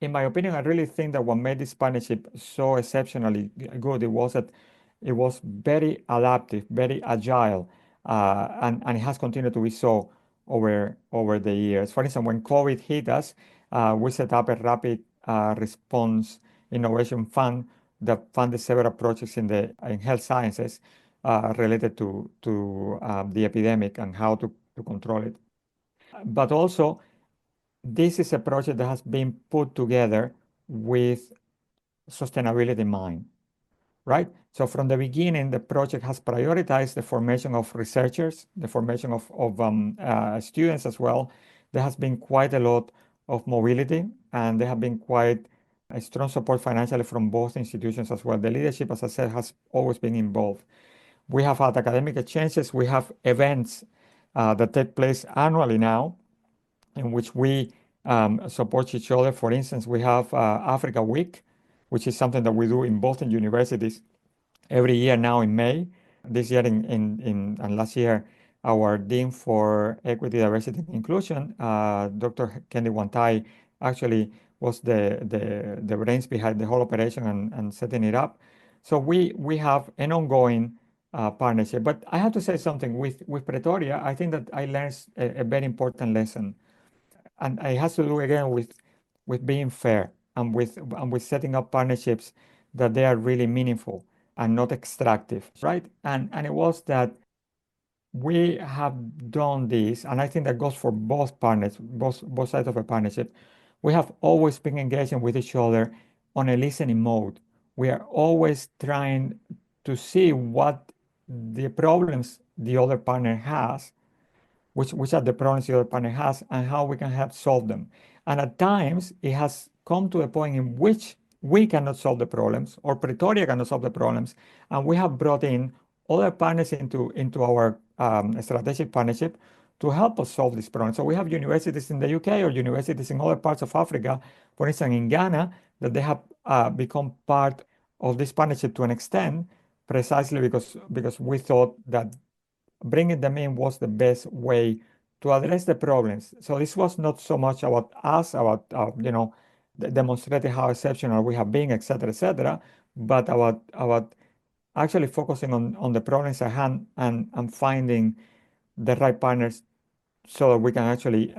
in my opinion, I really think that what made this partnership so exceptionally good, it was that it was very adaptive, very agile, and it has continued to be so over the years. For instance, when COVID hit us, we set up a rapid response innovation fund that funded several projects in health sciences related to the epidemic and how to control it. But also, this is a project that has been put together with sustainability in mind, right? So from the beginning, the project has prioritized the formation of researchers, the formation of students as well. There has been quite a lot of mobility, and there have been quite a strong support financially from both institutions as well. The leadership, as I said, has always been involved. We have had academic exchanges. We have events that take place annually now in which we support each other. For instance, we have Africa Week, which is something that we do in both universities every year now in May. This year and last year, our Dean for Equity, Diversity, and Inclusion, Dr. Kendi Wantai, actually was the brains behind the whole operation and setting it up. So we have an ongoing partnership. But I have to say something with Pretoria. I think that I learned a very important lesson, and it has to do again with being fair and with setting up partnerships that they are really meaningful and not extractive, right? And it was that we have done this, and I think that goes for both partners, both sides of a partnership. We have always been engaging with each other on a listening mode. We are always trying to see what the problems the other partner has, which are the problems the other partner has, and how we can help solve them. And at times, it has come to a point in which we cannot solve the problems, or Pretoria cannot solve the problems, and we have brought in other partners into our strategic partnership to help us solve this problem. So we have universities in the UK or universities in other parts of Africa, for instance, in Ghana, that they have become part of this partnership to an extent, precisely because we thought that bringing them in was the best way to address the problems. So this was not so much about us, about demonstrating how exceptional we have been, etc., but about actually focusing on the problems at hand and finding the right partners so that we can actually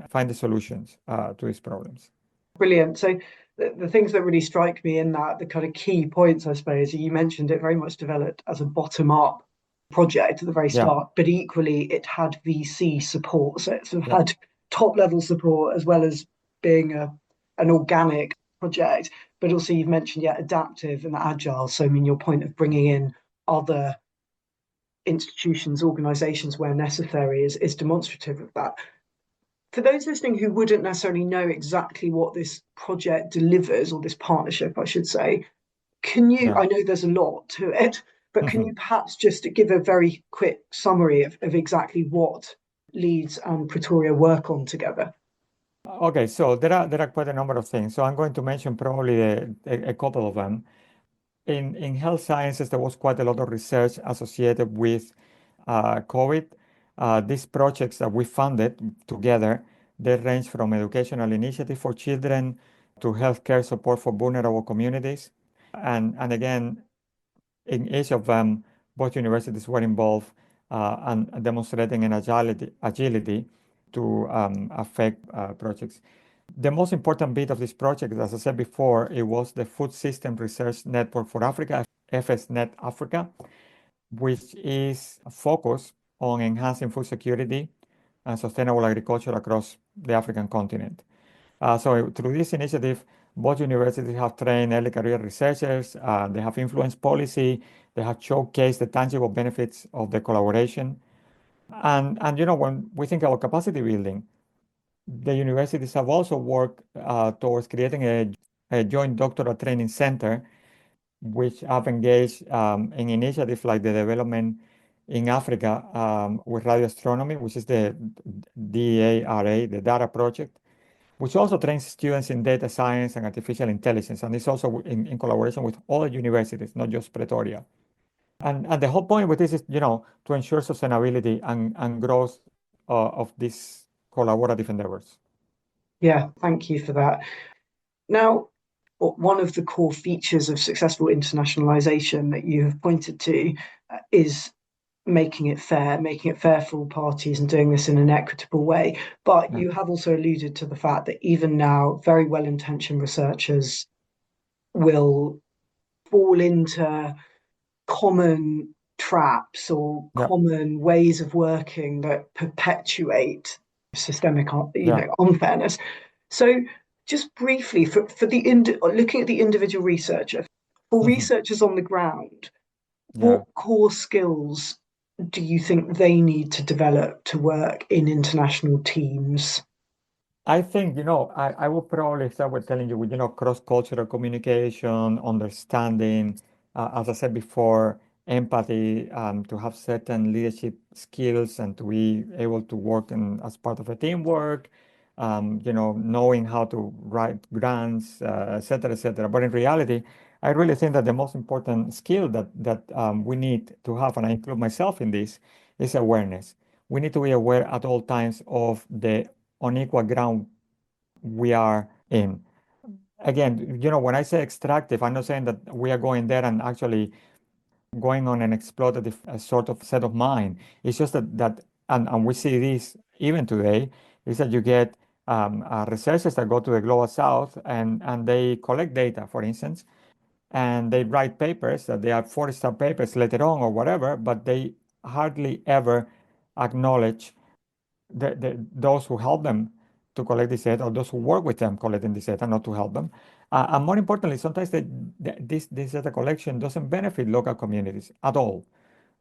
find the solutions to these problems. Brilliant. So the things that really strike me in that, the kind of key points, I suppose, you mentioned it very much developed as a bottom-up project at the very Yeah, start, but equally it had VC support. So it's yeah. had top-level support as well as being an organic project. But also you've mentioned, yeah, adaptive and agile. So I mean, your point of bringing in other institutions, organizations where necessary is demonstrative of that. For those listening who wouldn't necessarily know exactly what this project delivers, or this partnership, I should say, I know there's a lot to it, but can you perhaps just give a very quick summary of exactly what Leeds and Pretoria work on together? Okay, so there are quite a number of things. So I'm going to mention probably a couple of them. In health sciences, there was quite a lot of research associated with COVID. These projects that we funded together, they range from educational initiative for children to healthcare support for vulnerable communities. And again, in each of them, both universities were involved and demonstrating an agility to affect projects. The most important bit of this project, as I said before, it was the Food System Research Network for Africa, FSNet Africa, which is focused on enhancing food security and sustainable agriculture across the African continent. So through this initiative, both universities have trained early career researchers, they have influenced policy, they have showcased the tangible benefits of the collaboration. And when we think about capacity building, the universities have also worked towards creating a joint doctoral training center, which have engaged in initiatives like the development in Africa with radio astronomy, which is the DARA, the Data Project, which also trains students in data science and artificial intelligence. And it's also in collaboration with other universities, not just Pretoria. And the whole point with this is, to ensure sustainability and growth of these collaborative endeavors. Yeah, thank you for that. Now, one of the core features of successful internationalization that you have pointed to is making it fair for all parties and doing this in an equitable way. But you have also alluded to the fact that even now, very well-intentioned researchers will fall into common traps or common ways of working that perpetuate systemic, unfairness. So just briefly, for looking at the individual researcher, for researchers on the ground, what core skills do you think they need to develop to work in international teams? I think, I would probably start with telling you, cross-cultural communication, understanding, as I said before, empathy, to have certain leadership skills and to be able to work as part of a teamwork, knowing how to write grants, et cetera, et cetera. But in reality, I really think that the most important skill that we need to have, and I include myself in this, is awareness. We need to be aware at all times of the unequal ground we are in. Again, when I say extractive, I'm not saying that we are going there and actually going on an exploitative sort of set of mind. It's just that and we see this even today, is that you get researchers that go to the global south and they collect data, for instance, and they write papers that they are 40-star papers later on or whatever, but they hardly ever acknowledge those who help them to collect this data, or those who work with them collecting this data, not to help them. And more importantly, sometimes this data collection doesn't benefit local communities at all,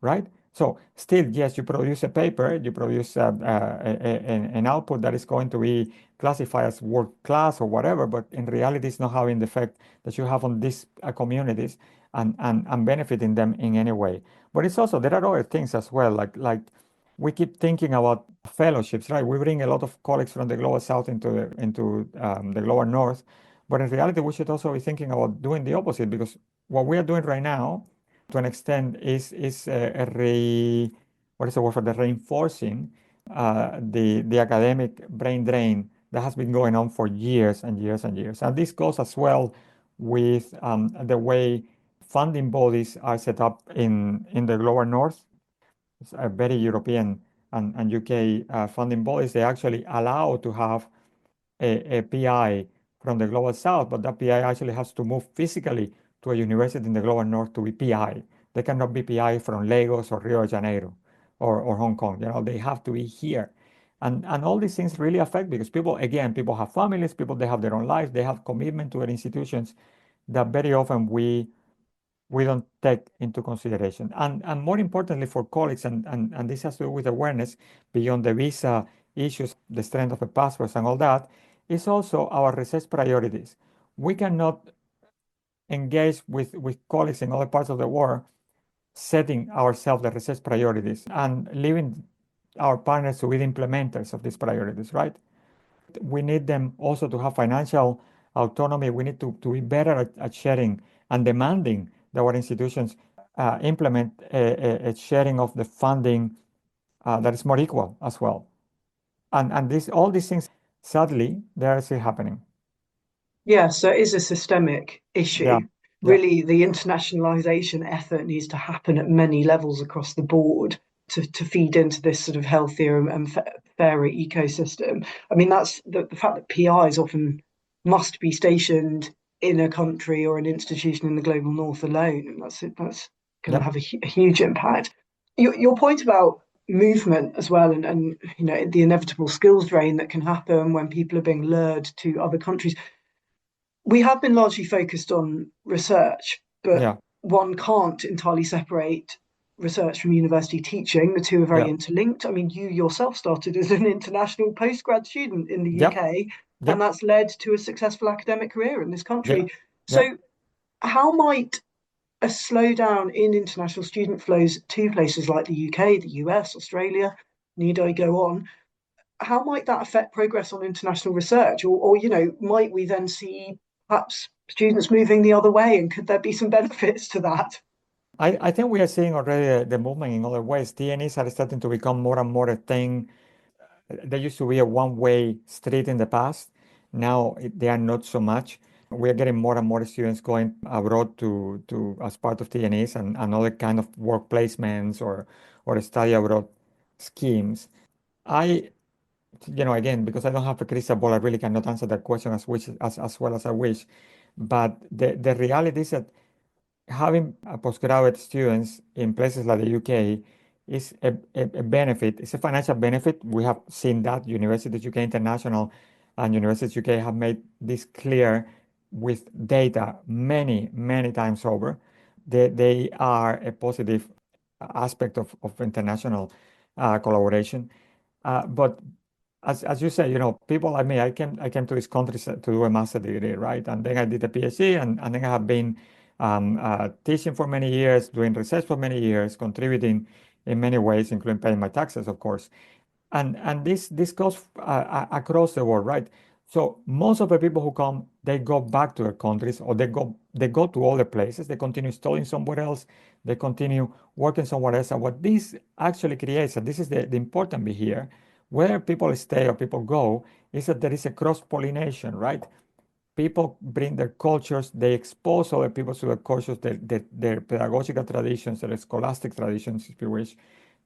right? So still, yes, you produce a paper, you produce an output that is going to be classified as world class or whatever, but in reality, it's not having the effect that you have on these communities and benefiting them in any way. But it's also, there are other things as well, like we keep thinking about fellowships, right? We bring a lot of colleagues from the global south into the global north, but in reality, we should also be thinking about doing the opposite, because what we are doing right now, to an extent, is what is the word for the reinforcing the academic brain drain that has been going on for years and years and years. And this goes as well with the way funding bodies are set up in the global north. It's a very European and UK funding bodies. They actually allow to have a PI from the global south, but that PI actually has to move physically to a university in the global north to be PI. They cannot be PI from Lagos or Rio de Janeiro or Hong Kong. They have to be here. And all these things really affect, because people have families, they have their own lives, they have commitment to their institutions, that very often we we don't take into consideration. And more importantly for colleagues, and this has to do with awareness beyond the visa issues, the strength of the passports and all that, is also our research priorities. We cannot engage with colleagues in other parts of the world setting ourselves the research priorities and leaving our partners to be the implementers of these priorities, right? We need them also to have financial autonomy. We need to be better at sharing and demanding that our institutions implement a sharing of the funding that is more equal as well. And all these things, sadly, they are still happening. Yeah, so it is a systemic Yeah, issue. yeah, Really, the internationalization effort needs to happen at many levels across the board to feed into this sort of healthier and fairer ecosystem. I mean, that's the fact that PIs often must be stationed in a country or an institution in the global north alone, and that's going to yeah, have a huge impact. Your point about movement as well, and you know the inevitable skills drain that can happen when people are being lured to other countries. We have been largely focused on research, but yeah, one can't entirely separate research from university teaching. The two are very yeah, interlinked. I mean, you yourself started as an international postgrad student in the yeah, UK, yeah, and that's led to a successful academic career in this yeah, country. yeah. So, how might a slowdown in international student flows to places like the UK, the US, Australia, need I go on? How might that affect progress on international research? Or you know, might we then see perhaps students moving the other way? And could there be some benefits to that? I think we are seeing already the movement in other ways. TNEs are starting to become more and more a thing. There used to be a one-way street in the past. Now they are not so much. We are getting more and more students going abroad to as part of TNEs and other kind of work placements or study abroad schemes. I, again, because I don't have a crystal ball, I really cannot answer that question as well as I wish. But the reality is that having postgraduate students in places like the UK is a benefit. It's a financial benefit. We have seen that University UK International and University UK have made this clear with data many times over. They are a positive aspect of international collaboration. But as you say, people like me, I came to this country to do a master degree, right? And then I did a PhD, and then I have been teaching for many years, doing research for many years, contributing in many ways, including paying my taxes, of course. And this goes across the world, right? So most of the people who come, they go back to their countries, or they go to other places. They continue studying somewhere else. They continue working somewhere else. And what this actually creates, and this is the important bit here, whether people stay or people go, is that there is a cross-pollination, right? People bring their cultures, they expose other people to their cultures, their pedagogical traditions, their scholastic traditions, if you wish.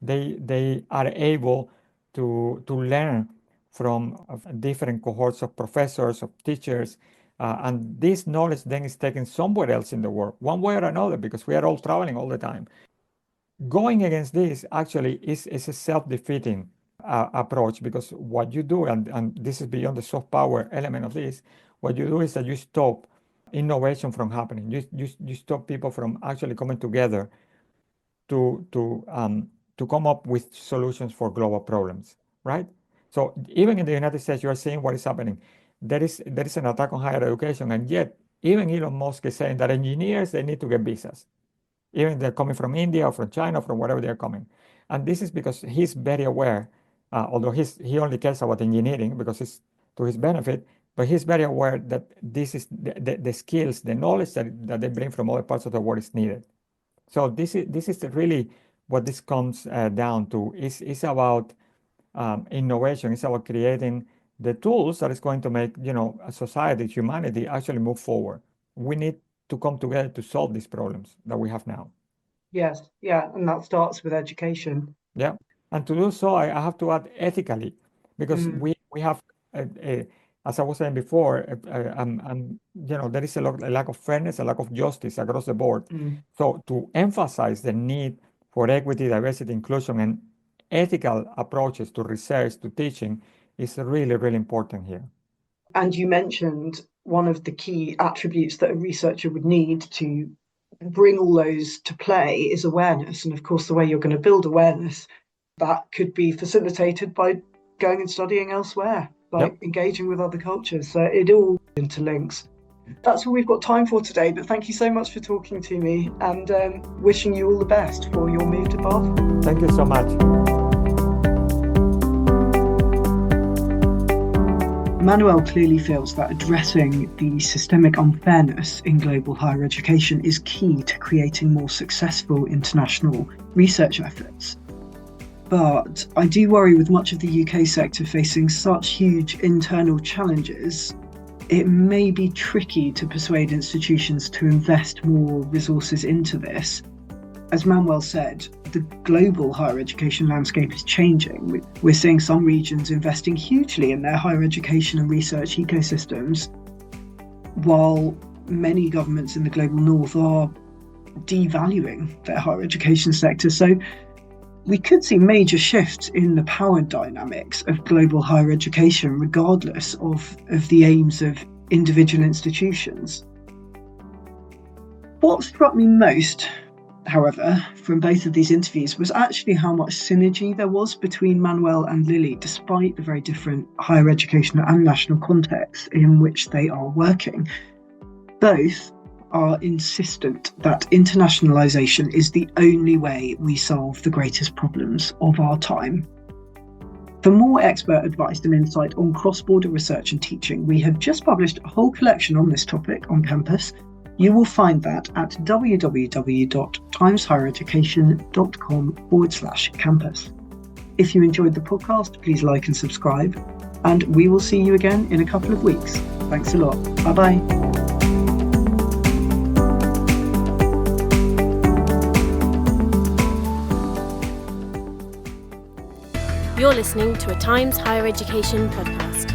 They are able to learn from different cohorts of professors, of teachers, and this knowledge then is taken somewhere else in the world, one way or another, because we are all traveling all the time. Going against this actually is a self-defeating approach, because what you do, and this is beyond the soft power element of this, what you do is that you stop innovation from happening. You stop people from actually coming together to to um, to come up with solutions for global problems, right? So even in the United States, you are seeing what is happening. There is an attack on higher education, and yet even Elon Musk is saying that engineers, they need to get visas, even if they're coming from India or from China, from wherever they're coming. And this is because he's very aware, although he only cares about engineering because it's to his benefit, but he's very aware that this is the skills, the knowledge that they bring from other parts of the world is needed. So this is really what this comes down to. It's about innovation. It's about creating the tools that is going to make a society, humanity actually move forward. We need to come together to solve these problems that we have now. Yes, yeah, and that starts with education. Yeah, and to do so, I have to add ethically, because Mm, we have, as I was saying before, there is a lack of fairness, a lack of justice across the board. mm. So to emphasize the need for equity, diversity, inclusion, and ethical approaches to research, to teaching, is really important here. And you mentioned one of the key attributes that a researcher would need to bring all those to play is awareness. And of course, the way you're going to build awareness, that could be facilitated by going and studying elsewhere, like engaging with other cultures. So it all interlinks. That's all we've got time for today, but thank you so much for talking to me, and wishing you all the best for your move to Bath. Thank you so much. Manuel clearly feels that addressing the systemic unfairness in global higher education is key to creating more successful international research efforts. But I do worry, with much of the UK sector facing such huge internal challenges, it may be tricky to persuade institutions to invest more resources into this. As Manuel said, the global higher education landscape is changing. We're seeing some regions investing hugely in their higher education and research ecosystems, while many governments in the global north are devaluing their higher education sector. So we could see major shifts in the power dynamics of global higher education, regardless of the aims of individual institutions. What struck me most, however, from both of these interviews was actually how much synergy there was between Manuel and Lily, despite the very different higher education and national contexts in which they are working. Both are insistent that internationalisation is the only way we solve the greatest problems of our time. For more expert advice and insight on cross-border research and teaching, we have just published a whole collection on this topic on campus. You will find that at www.timeshighereducation.com/campus. If you enjoyed the podcast, please like and subscribe, and we will see you again in a couple of weeks. Thanks a lot. Bye-bye. You're listening to a Times Higher Education podcast.